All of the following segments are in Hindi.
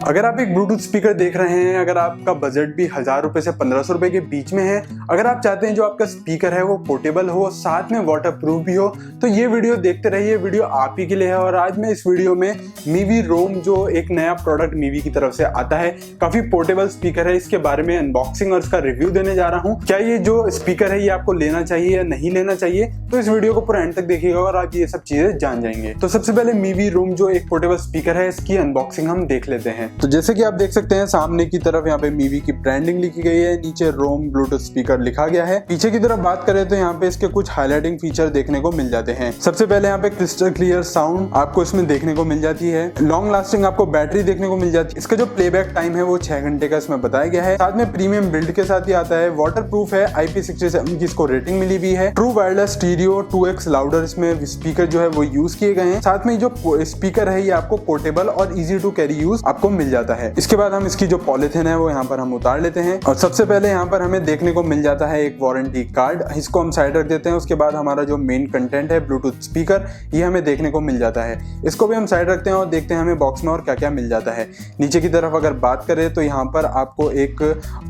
अगर आप एक ब्लूटूथ स्पीकर देख रहे हैं, अगर आपका बजट भी 1000 रुपए से 1500 रुपए के बीच में है, अगर आप चाहते हैं जो आपका स्पीकर है वो पोर्टेबल हो, साथ में वाटर प्रूफ भी हो, तो ये वीडियो देखते रहिए। वीडियो आप ही के लिए है। और आज मैं इस वीडियो में मीवी रोम, जो एक नया प्रोडक्ट मीवी की तरफ से आता है, काफी पोर्टेबल स्पीकर है, इसके बारे में अनबॉक्सिंग और इसका रिव्यू देने जा रहा हूँ। क्या ये जो स्पीकर है ये आपको लेना चाहिए या नहीं लेना चाहिए, तो इस वीडियो को पूरा एंड तक देखिएगा और आप ये सब चीजें जान जाएंगे। तो सबसे पहले मीवी रोम जो एक पोर्टेबल स्पीकर है, इसकी अनबॉक्सिंग हम देख लेते हैं। तो जैसे कि आप देख सकते हैं सामने की तरफ यहाँ पे मीवी की ब्रांडिंग लिखी गई है, नीचे रोम ब्लूटूथ स्पीकर लिखा गया है। पीछे की तरफ बात करें तो यहाँ पे इसके कुछ हाईलाइटिंग फीचर देखने को मिल जाते हैं। सबसे पहले यहाँ पे क्रिस्टल क्लियर साउंड आपको इसमें देखने को मिल जाती है। लॉन्ग लास्टिंग आपको बैटरी देखने को मिल जाती है। इसका जो प्लेबैक टाइम है वो 6 घंटे का इसमें बताया गया है। साथ में प्रीमियम बिल्ड के साथ ही आता है। वाटर प्रूफ है, IP67 की इसको रेटिंग मिली हुई है। True wireless stereo 2x louder इसमें स्पीकर जो है वो यूज किए गए हैं। साथ में जो स्पीकर है ये आपको पोर्टेबल और इजी टू कैरी यूज आपको मिल जाता है। इसके बाद हम इसकी जो पॉलिथीन है वो यहाँ पर हम उतार लेते हैं और सबसे पहले यहाँ पर हमें देखने को मिल जाता है एक वारंटी कार्ड। इसको हम साइड रख देते हैं। उसके बाद हमारा जो मेन कंटेंट है ब्लूटूथ स्पीकर, ये हमें देखने को मिल जाता है। इसको भी हम साइड रखते हैं और देखते हैं हमें बॉक्स में और क्या क्या मिल जाता है। नीचे की तरफ अगर बात करें तो यहाँ पर आपको एक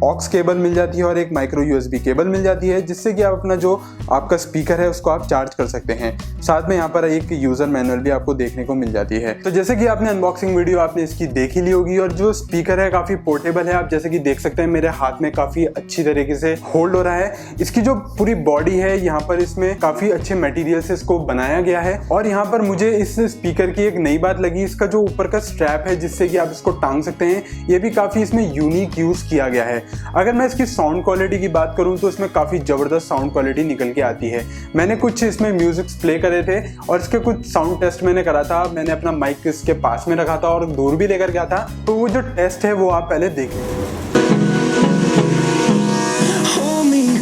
ऑक्स केबल मिल जाती है और एक माइक्रो USB केबल मिल जाती है, जिससे कि आप अपना जो आपका स्पीकर है उसको आप चार्ज कर सकते हैं। साथ में यहाँ पर एक यूजर मैनुअल भी आपको देखने को मिल जाती है। तो जैसे कि आपने अनबॉक्सिंग वीडियो आपने इसकी देख ही ली होगी और जो स्पीकर है काफी पोर्टेबल है। आप जैसे कि देख सकते हैं मेरे हाथ में काफी अच्छी तरीके से होल्ड हो रहा है। इसकी जो पूरी बॉडी है यहाँ पर इसमें काफी अच्छे मटेरियल से इसको बनाया गया है। और यहाँ पर मुझे इस स्पीकर की एक नई बात लगी, इसका जो ऊपर का स्ट्रैप है जिससे कि आप इसको टांग सकते हैं, ये भी काफी इसमें यूनिक यूज किया गया है। अगर मैं इसकी साउंड क्वालिटी की बात करूं तो इसमें काफी जबरदस्त साउंड क्वालिटी निकल के आती है। मैंने कुछ इसमें म्यूजिक प्ले करे थे और इसके कुछ साउंड टेस्ट मैंने करा था। मैंने अपना माइक इसके पास में रखा था और दूर भी लेकर गया था, तो वो जो टेस्ट है वो आप पहले देख लीजिए।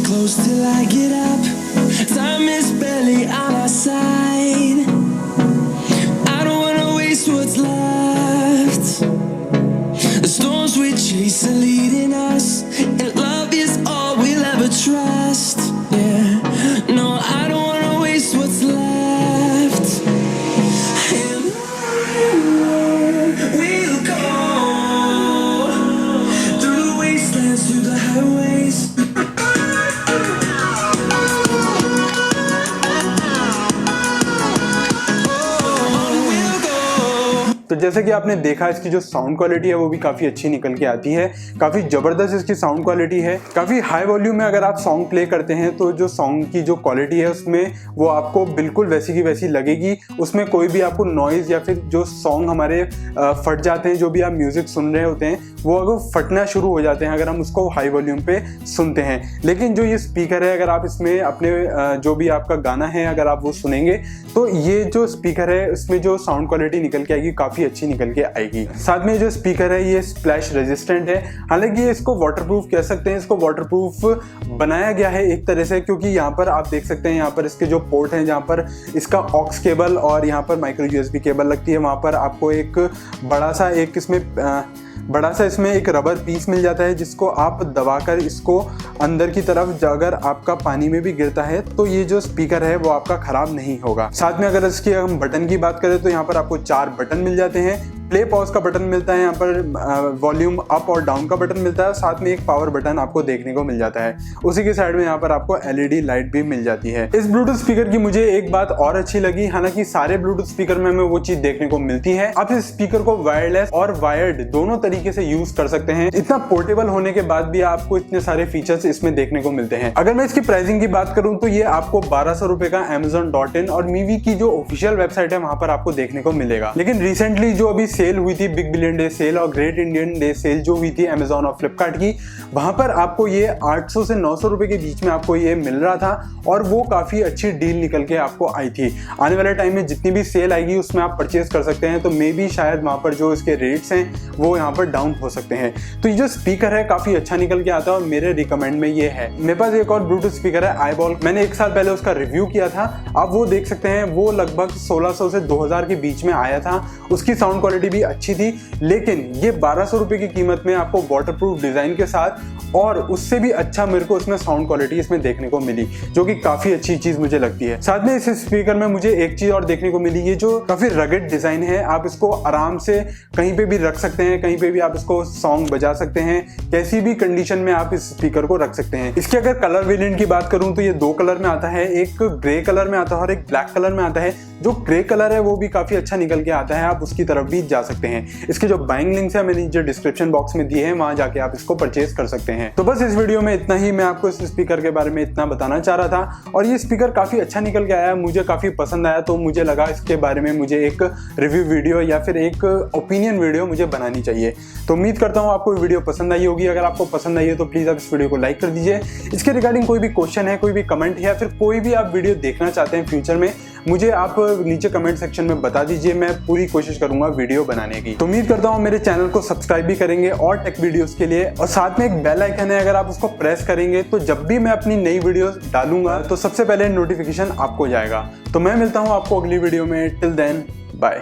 Close till I get up. Time is barely on our side. I don't wanna waste what's left. The storms we chase are leading us, and love is all we'll ever trust. Yeah, no, I don't wanna waste what's left. And on we'll go through the wastelands, through the highways. तो जैसे कि आपने देखा इसकी जो साउंड क्वालिटी है वो भी काफ़ी अच्छी निकल के आती है। काफ़ी ज़बरदस्त इसकी साउंड क्वालिटी है। काफ़ी हाई वॉल्यूम में अगर आप सॉन्ग प्ले करते हैं तो जो सॉन्ग की जो क्वालिटी है उसमें वो आपको बिल्कुल वैसी की वैसी लगेगी। उसमें कोई भी आपको नॉइज़ या फिर जो सॉन्ग हमारे फट जाते हैं, जो भी आप म्यूज़िक सुन रहे होते हैं वो अगर फटना शुरू हो जाते हैं अगर हम उसको हाई वॉल्यूम पे सुनते हैं। लेकिन जो ये स्पीकर है, अगर आप इसमें अपने जो भी आपका गाना है अगर आप वो सुनेंगे तो ये जो स्पीकर है इसमें जो साउंड क्वालिटी निकल के आएगी काफ़ी अच्छी निकल के आएगी। साथ में जो स्पीकर है ये स्प्लैश रेजिस्टेंट है। हालांकि इसको वाटरप्रूफ कह सकते हैं, इसको वाटरप्रूफ बनाया गया है एक तरह से, क्योंकि यहाँ पर आप देख सकते हैं यहाँ पर इसके जो पोर्ट हैं जहाँ पर इसका ऑक्स केबल और यहाँ पर माइक्रो USB केबल लगती है, वहाँ पर आपको एक बड़ा सा इसमें एक रबर पीस मिल जाता है जिसको आप दबाकर इसको अंदर की तरफ अगर आपका पानी में भी गिरता है तो ये जो स्पीकर है वो आपका खराब नहीं होगा। साथ में अगर इसकी हम बटन की बात करें तो यहाँ पर आपको 4 बटन मिल जाते हैं। प्ले पॉज का बटन मिलता है, यहाँ पर वॉल्यूम अप और डाउन का बटन मिलता है, साथ में एक पावर बटन आपको देखने को मिल जाता है। उसी के साइड में यहाँ पर आपको LED लाइट भी मिल जाती है। इस ब्लूटूथ स्पीकर की मुझे एक बात और अच्छी लगी, हालांकि सारे ब्लूटूथ स्पीकर में हमें वो चीज देखने को मिलती है, आप इस स्पीकर को वायरलेस और वायर्ड दोनों तरीके से यूज कर सकते हैं। इतना पोर्टेबल होने के बाद भी आपको इतने सारे फीचर्स इसमें देखने को मिलते हैं। अगर मैं इसकी प्राइसिंग की बात करूं तो ये आपको 1200 रुपए का Amazon.in और मीवी की जो ऑफिशियल वेबसाइट है वहां पर आपको देखने को मिलेगा। लेकिन रिसेंटली जो अभी सेल हुई थी, बिग बिलियन डे सेल और ग्रेट इंडियन डे सेल जो हुई थी Amazon और फ्लिपकार्ट की, वहां पर आपको ये 800 से 900 रुपए के बीच में आपको ये मिल रहा था और वो काफी अच्छी डील निकल के आपको आई थी। आने वाले टाइम में जितनी भी सेल आएगी उसमें आप परचेज कर सकते हैं, तो मे बी शायद वहां पर जो इसके रेट्स हैं वो यहाँ पर डाउन हो सकते हैं। तो ये जो स्पीकर है काफी अच्छा निकल के आता है और मेरे रिकमेंड में ये है। मेरे पास एक और ब्लूटूथ स्पीकर है आईबॉल, मैंने 1 साल पहले उसका रिव्यू किया था, आप वो देख सकते हैं। वो लगभग 1600 से 2000 के बीच में आया था। उसकी साउंड क्वालिटी भी अच्छी थी, लेकिन ये 1200 रुपये की कीमत में आपको वाटरप्रूफ डिज़ाइन के साथ और उससे भी अच्छा मेरे को उसमें साउंड क्वालिटी इसमें देखने को मिली, जो कि काफ़ी अच्छी चीज़ मुझे लगती है। साथ में इस स्पीकर में मुझे एक चीज़ और देखने को मिली, ये जो काफ़ी रगेड डिज़ाइन है, आप इसको आराम से कहीं पे भी रख सकते हैं, कहीं पे भी आप इसको सॉन्ग बजा सकते हैं, कैसी भी कंडीशन में आप इस स्पीकर को रख सकते हैं। इसके अगर कलर वेरिएंट की बात करूं तो ये 2 कलर में आता है, एक ग्रे कलर में आता है और एक ब्लैक कलर में आता है। जो ग्रे कलर है वो भी काफ़ी अच्छा निकल के आता है, आप उसकी तरफ भी जा सकते हैं। इसके जो बाइंग लिंक्स है मैंने जो डिस्क्रिप्शन बॉक्स में दिए हैं, वहां जाके आप इसको परचेज कर सकते हैं। तो बस इस वीडियो में इतना ही, मैं आपको इस स्पीकर के बारे में इतना बताना चाह रहा था और ये स्पीकर काफ़ी अच्छा निकल के आया, मुझे काफ़ी पसंद आया, तो मुझे लगा इसके बारे में मुझे एक रिव्यू वीडियो या फिर एक ओपिनियन वीडियो मुझे बनानी चाहिए। तो उम्मीद करता हूँ आपको वीडियो पसंद आई होगी। अगर आपको पसंद आई है तो प्लीज़ आप इस वीडियो को लाइक कर दीजिए। इसके रिगार्डिंग कोई भी क्वेश्चन है, कोई भी कमेंट है या फिर कोई भी आप वीडियो देखना चाहते हैं फ्यूचर में, मुझे आप नीचे कमेंट सेक्शन में बता दीजिए, मैं पूरी कोशिश करूंगा वीडियो बनाने की। तो उम्मीद करता हूं मेरे चैनल को सब्सक्राइब भी करेंगे और टेक वीडियोस के लिए, और साथ में एक बेल आइकन है, अगर आप उसको प्रेस करेंगे तो जब भी मैं अपनी नई वीडियोस डालूंगा तो सबसे पहले नोटिफिकेशन आपको जाएगा। तो मैं मिलता हूं आपको अगली वीडियो में। Till then bye.